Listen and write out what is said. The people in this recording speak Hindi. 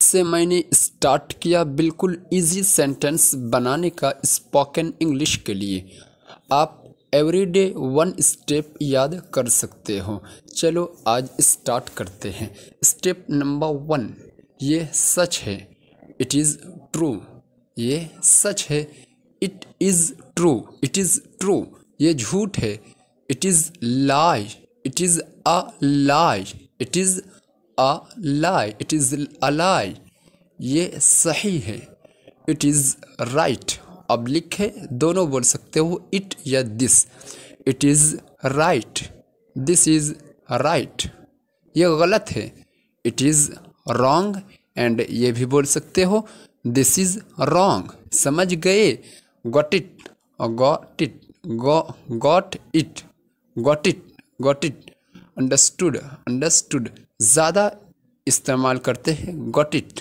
से मैंने स्टार्ट किया बिल्कुल इजी सेंटेंस बनाने का स्पोकन इंग्लिश के लिए। आप एवरीडे 1 स्टेप याद कर सकते हो। चलो आज स्टार्ट करते हैं। स्टेप नंबर 1, ये सच है, इट इज़ ट्रू। ये सच है, it is true. It is true. ये झूठ है, it is lie. It is a lie. It is a lie. It is a lie. ये सही है, इट इज़ राइट। ऑब्लिक है, दोनों बोल सकते हो, इट या this. It is right, this is right. ये गलत है, इट इज़ रॉन्ग। एंड ये भी बोल सकते हो, दिस इज़ रॉन्ग। समझ गए? Got it, got it, got it, got it, got it. Understood, understood ज़्यादा इस्तेमाल करते हैं गॉट इट।